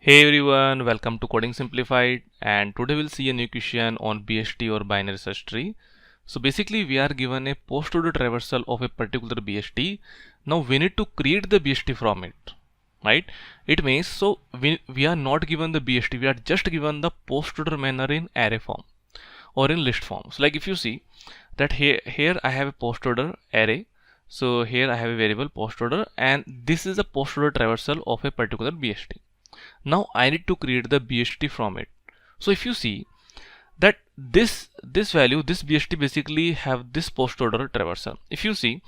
Hey everyone, welcome to Coding Simplified, and today we'll see a new question on BST or binary search tree. So basically we are given a post-order traversal of a particular BST. Now we need to create the BST from it, right? It means we are not given the BST, we are just given the post-order manner in array form or in list form. So like if you see that here I have a post-order array. So here I have a variable post-order, and this is a post-order traversal of a particular BST. Now I need to create the BST from it. So if you see that this value, this BST basically have this post order traversal. If you see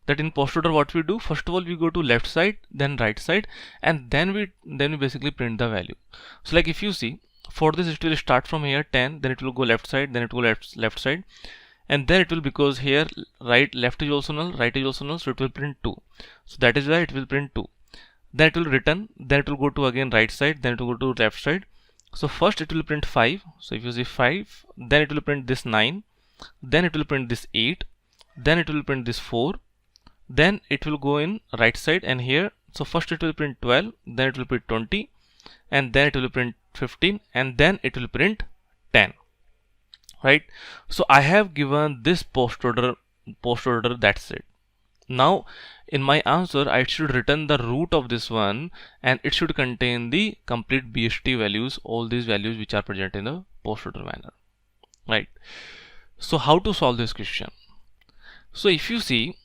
that in post order, what we do, first of all we go to left side, then right side, and then we basically print the value. So like if you see, for this it will start from here 10, then it will go left side, then it will go left side, and then it will, because here left is also null, right is also null, so it will print 2. So that is why it will print 2. Then it will return, then it will go to again right side, then it will go to left side. So first it will print 5. So if you see 5, then it will print this 9, then it will print this 8, then it will print this 4, then it will go in right side and here. So first it will print 12, then it will print 20, and then it will print 15, and then it will print 10, right? So I have given this post order, that's it. Now in my answer I should return the root of this one, and it should contain the complete BST values, all these values which are present in the post order manner, right? So how to solve this question? So if you see,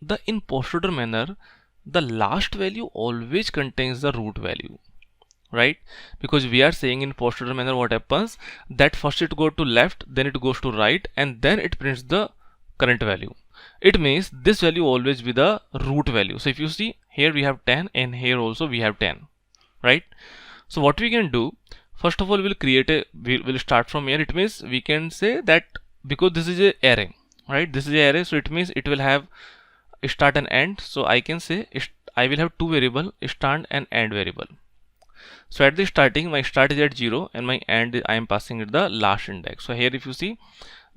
the in post order manner, the last value always contains the root value, right? Because we are saying in post order manner what happens, that first it goes to left, then it goes to right, and then it prints the current value. It means this value always be the root value. So if you see here we have 10 and here also we have 10, right? So what we can do, first of all we'll start from here. It means we can say that because this is a array, right? This is a array, so it means it will have a start and end. So I can say I will have two variable, start and end variable. So at the starting, my start is at 0 and my end I am passing it the last index. So here if you see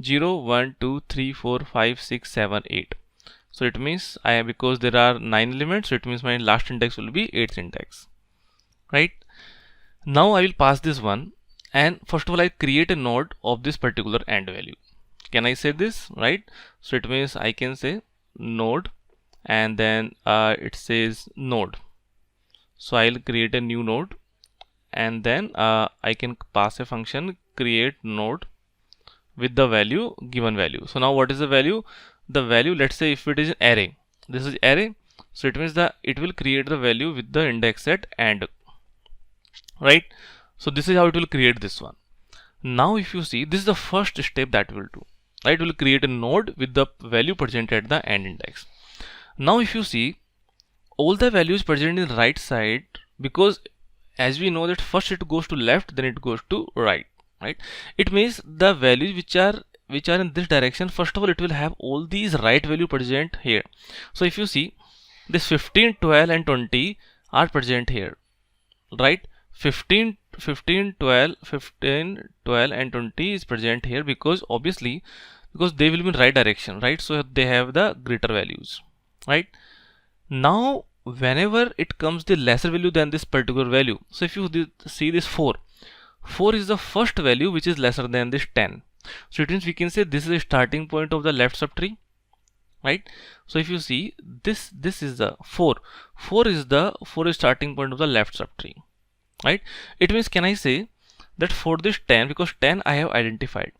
0, 1, 2, 3, 4, 5, 6, 7, 8. So it means because there are 9 elements, so it means my last index will be 8th index, right? Now I will pass this one, and first of all I create a node of this particular end value. Can I say this, right? So it means I can say node, and then it says node. So I'll create a new node, and then I can pass a function create node with the value, given value. So now what is the value? The value, let's say if it is an array, this is array, so it means that it will create the value with the index at end, right? So this is how it will create this one. Now if you see, this is the first step that we'll do, right? We'll create a node with the value present at the end index. Now if you see, all the values present in the right side, because as we know that first it goes to left, then it goes to right, right? It means the values which are in this direction, first of all it will have all these right value present here. So if you see, this 15, 12 and 20 are present here, right? 15, 12 and 20 is present here because obviously because they will be in right direction, right? So they have the greater values, right? Now whenever it comes the lesser value than this particular value, so if you see this 4 is the first value which is lesser than this 10. So it means we can say this is a starting point of the left subtree, right? So if you see this is the 4 is starting point of the left subtree, right? It means can I say that for this 10, because 10 I have identified,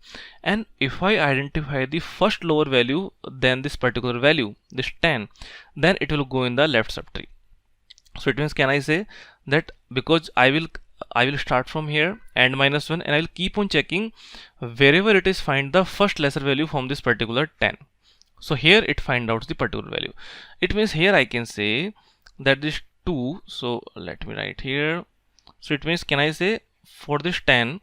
and if I identify the first lower value than this particular value, this 10, then it will go in the left subtree. So it means can I say that because I will start from here and minus 1, and I will keep on checking wherever it is find the first lesser value from this particular 10. So here it find out the particular value. It means here I can say that this 2, so let me write here. So it means can I say for this 10,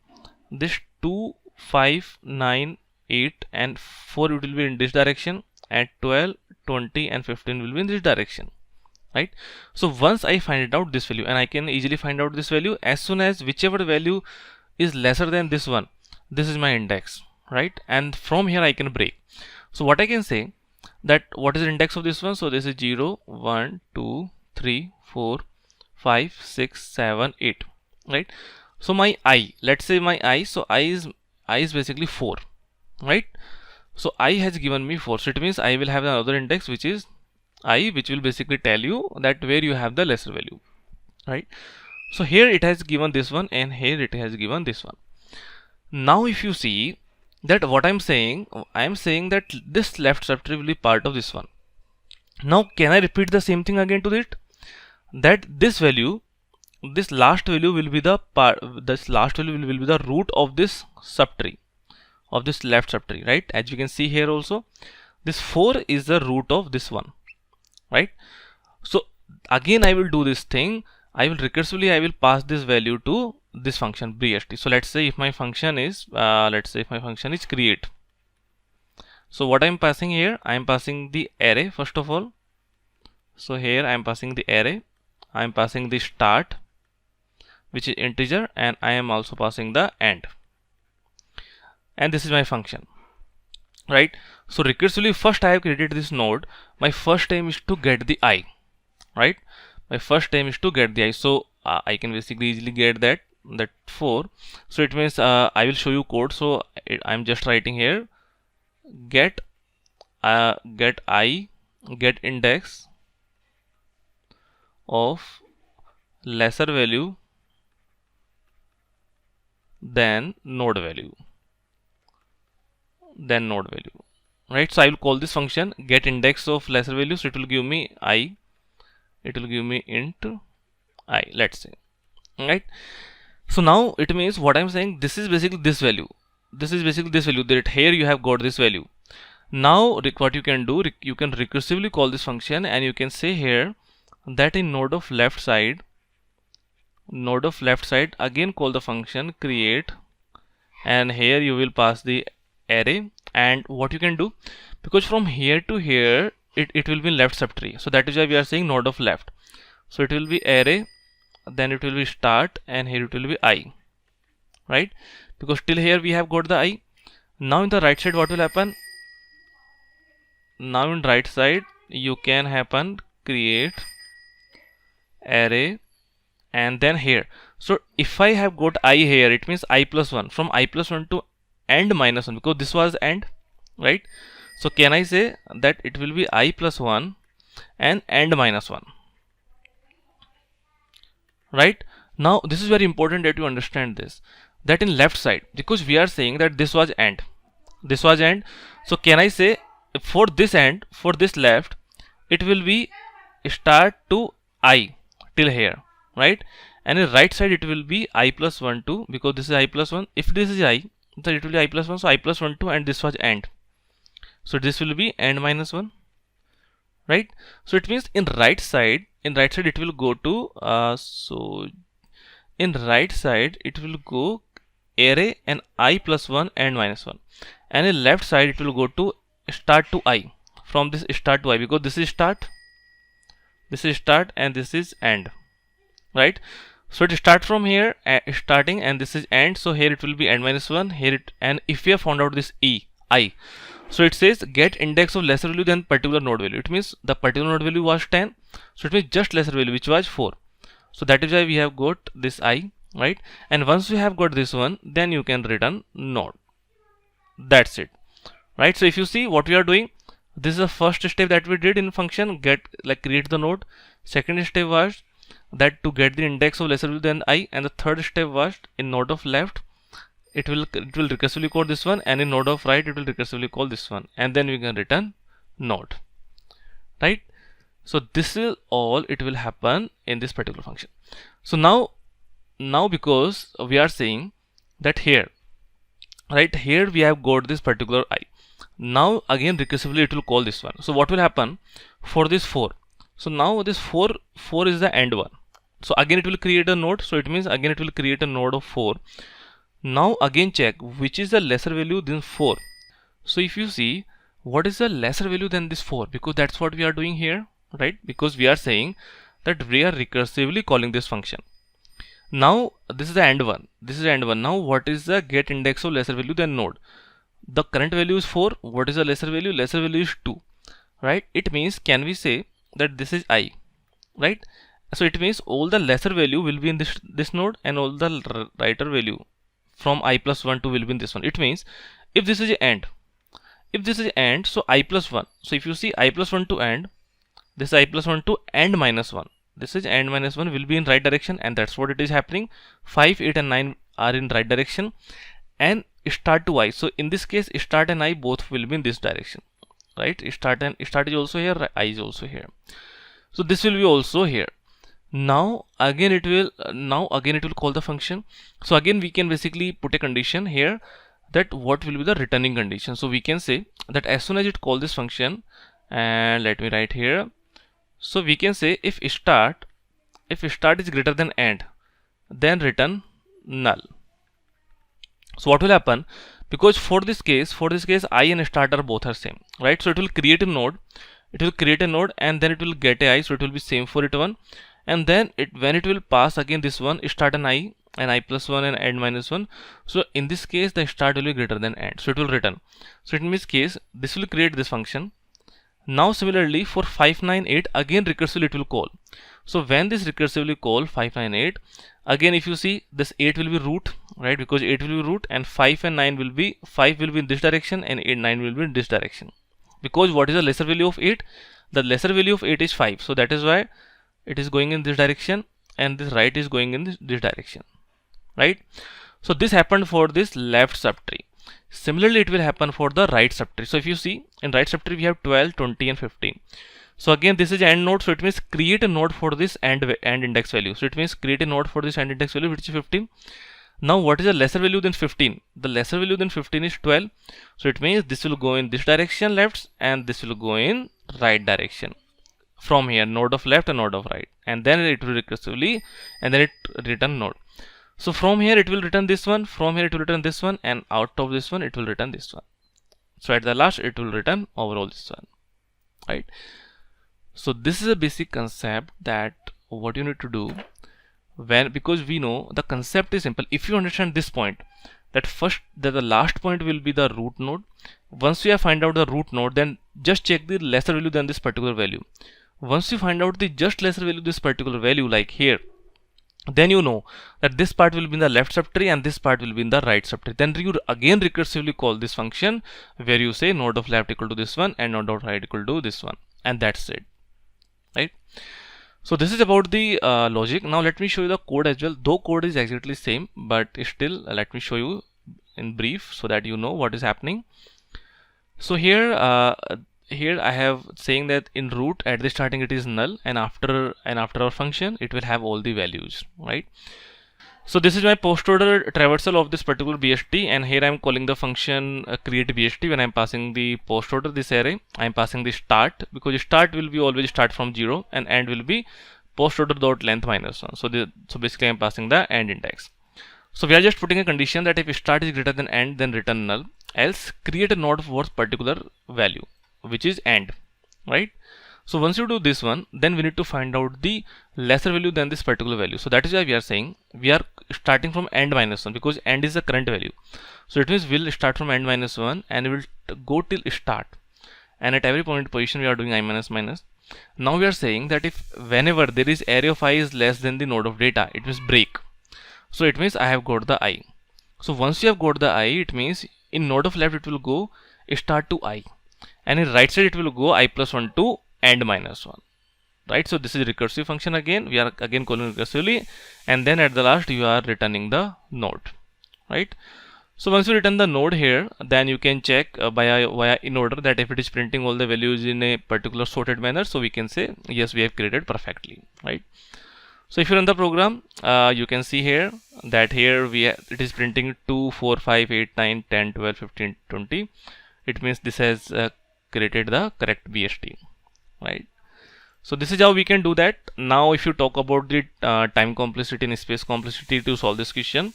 this 2, 5, 9, 8 and 4 it will be in this direction, and 12, 20 and 15 will be in this direction, right? So once I find it out this value, and I can easily find out this value as soon as whichever value is lesser than this one, this is my index, right? And from here I can break. So what I can say that what is the index of this one? So this is 0, 1, 2, 3, 4, 5, 6, 7, 8. right? So my I, let's say my I, so I is basically 4, right? So I has given me 4, so it means I will have another index which is I, which will basically tell you that where you have the lesser value, right? So here it has given this one, and here it has given this one. Now if you see that what I'm saying that this left subtree will be part of this one. Now can I repeat the same thing again to it, that this value, this last value will be the root of this subtree, of this left subtree, right? As you can see here also, this 4 is the root of this one, right? So again I will do this thing, I will pass this value to this function BST. So let's say if my function is create. So what I am passing here, I am passing the array first of all. So here I am passing the array, I am passing the start, which is integer, and I am also passing the end, and this is my function, right? So recursively first I have created this node. My first aim is to get the I, right? My first aim is to get the I. So I can basically easily get that 4. So it means I will show you code. So I'm just writing here get I, get index of lesser value than node value, right? So I will call this function get index of lesser value. So it will give me I, it will give me int I, let's say, right? So now it means what I'm saying, this is basically this value, that here you have got this value. Now what you can do, you can recursively call this function, and you can say here that in node of left side, again call the function create, and here you will pass the array. And what you can do, because from here to here it will be left subtree, so that is why we are saying node of left. So it will be array, then it will be start, and here it will be I, right? Because till here we have got the I. Now in the right side what will happen, now in right side you can happen create array, and then here. So if I have got I here, it means I plus 1, from I plus 1 to end minus 1, because this was end, right? So can I say that it will be I plus 1 and end minus 1, right? Now this is very important that you understand this, that in left side, because we are saying that this was end, so can I say for this end, for this left, it will be start to I till here, right? And in right side it will be I plus 1 2, because this is I plus 1. If this is I, then it will be I plus 1, so I plus 1 2, and this was end, so this will be end minus 1, right? So it means in right side it will go to so in right side it will go array and I plus 1 and minus 1, and in left side it will go to start to I, from this start to I, because this is start, and this is end, right? So it start from here starting, and this is end, so here it will be end minus 1 here and if we have found out this I, so it says get index of lesser value than particular node value. It means the particular node value was 10, so it means just lesser value, which was 4. So that is why we have got this I, right? And once we have got this one, then you can return node. That's it, right? So if you see what we are doing, this is the first step that we did in function create the node. Second step was that to get the index of lesser value than I, and the third step was in node of left it will recursively call this one, and in node of right it will recursively call this one, and then we can return node, right? So this is all it will happen in this particular function. So now because we are saying that here, right here we have got this particular I, now again recursively it will call this one. So what will happen for this 4, so now this 4 is the end one, so again it will create a node, so it means again it will create a node of 4. Now again check which is the lesser value than 4. So if you see what is the lesser value than this 4, because that's what we are doing here, right? Because we are saying that we are recursively calling this function. Now this is the end one, now what is the get index of lesser value than node? The current value is 4. What is the lesser value? Lesser value is 2, right? It means can we say that this is I, right? So it means all the lesser value will be in this node, and all the writer value from I plus 1 to will be in this one. It means if this is a AND, so I plus 1. So if you see I plus 1 to AND, this is I plus 1 to AND minus 1. This is AND minus 1 will be in right direction, and that's what it is happening. 5, 8 and 9 are in right direction, and start to I. So in this case, start and I both will be in this direction, right? Start is also here, I is also here. So this will be also here. Now again it will call the function. So again we can basically put a condition here that what will be the returning condition. So we can say that as soon as it call this function, and let me write here. So we can say if start is greater than AND, then return null. So what will happen, because for this case I and start are both are same, right? So it will create a node, and then it will get a I, so it will be same for it one, and then when it will pass again this one, start an I and I plus 1 and AND minus 1. So in this case the start will be greater than AND, so it will return. So in this case this will create this function. Now similarly for 598, again recursively it will call. So when this recursively call 598, again if you see this 8 will be root, right? Because 8 will be root, and 5 and 9 will be, 5 will be in this direction and 9 will be in this direction. Because what is the lesser value of 8? The lesser value of 8 is 5. So that is why it is going in this direction, and this right is going in this direction, right? So this happened for this left subtree. Similarly it will happen for the right subtree. So if you see in right subtree we have 12, 20 and 15. So again this is AND node, so it means create a node for this AND index value. So it means create a node for this AND index value, which is 15. Now what is the lesser value than 15? The lesser value than 15 is 12. So it means this will go in this direction left, and this will go in right direction. From here, node of left and node of right, and then it will recursively, and then it return node. So from here it will return this one, from here it will return this one, and out of this one it will return this one. So at the last it will return overall this one, right? So this is a basic concept that what you need to do because we know the concept is simple. If you understand this point, that the last point will be the root node. Once you have find out the root node, then just check the lesser value than this particular value. Once you find out the just lesser value this particular value, like here, then you know that this part will be in the left subtree and this part will be in the right subtree. Then you again recursively call this function where you say node of left equal to this one and node of right equal to this one, and that's it, right? So this is about the logic. Now let me show you the code as well. Though code is exactly same, but still let me show you in brief so that you know what is happening. So here I have saying that in root at the starting it is null, and after our function it will have all the values, right? So this is my post order traversal of this particular BST, and here I am calling the function create BST. When I am passing the post order this array, I am passing the start, because start will be always start from 0 and end will be post order dot length minus 1. So basically I am passing the end index. So we are just putting a condition that if start is greater than end, then return null, else create a node for particular value, which is end, right? So once you do this one, then we need to find out the lesser value than this particular value. So that is why we are saying we are starting from end minus 1, because end is the current value. So it means we'll start from end minus 1 and we'll go till start, and at every point position we are doing I minus minus. Now we are saying that if whenever there is array of I is less than the node of data, it means break. So it means I have got the I. So once you have got the I, it means in node of left it will go start to I, and in right side it will go I plus 1 to end minus 1, right? So this is a recursive function. Again we are again calling recursively, and then at the last you are returning the node, right? So once you return the node here, then you can check via in order that if it is printing all the values in a particular sorted manner, so we can say yes, we have created perfectly, right? So if you run the program, you can see here that here it is printing 2, 4, 5, 8, 9, 10, 12, 15, 20. It means this has created the correct BST, right? So this is how we can do that. Now if you talk about the time complexity and space complexity to solve this question,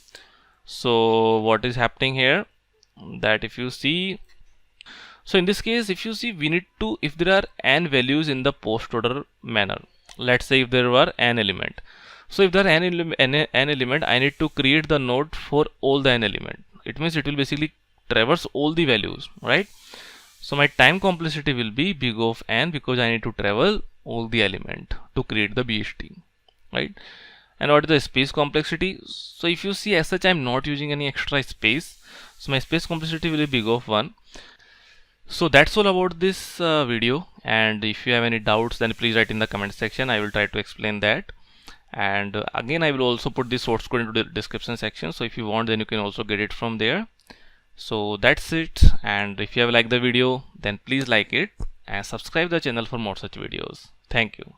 so what is happening here, that if you see, so in this case if you see, we need to, if there are n values in the post order manner, let's say if there were n element, so if there are n element, I need to create the node for all the n element. It means it will basically traverse all the values, right? So my time complexity will be big of n, because I need to travel all the element to create the BST, right? And what is the space complexity? So if you see, as such, I'm not using any extra space, so my space complexity will be big of 1. So that's all about this video, and if you have any doubts, then please write in the comment section. I will try to explain that. And again, I will also put the source code into the description section, so if you want, then you can also get it from there. So that's it, and if you have liked the video, then please like it and subscribe the channel for more such videos. Thank you.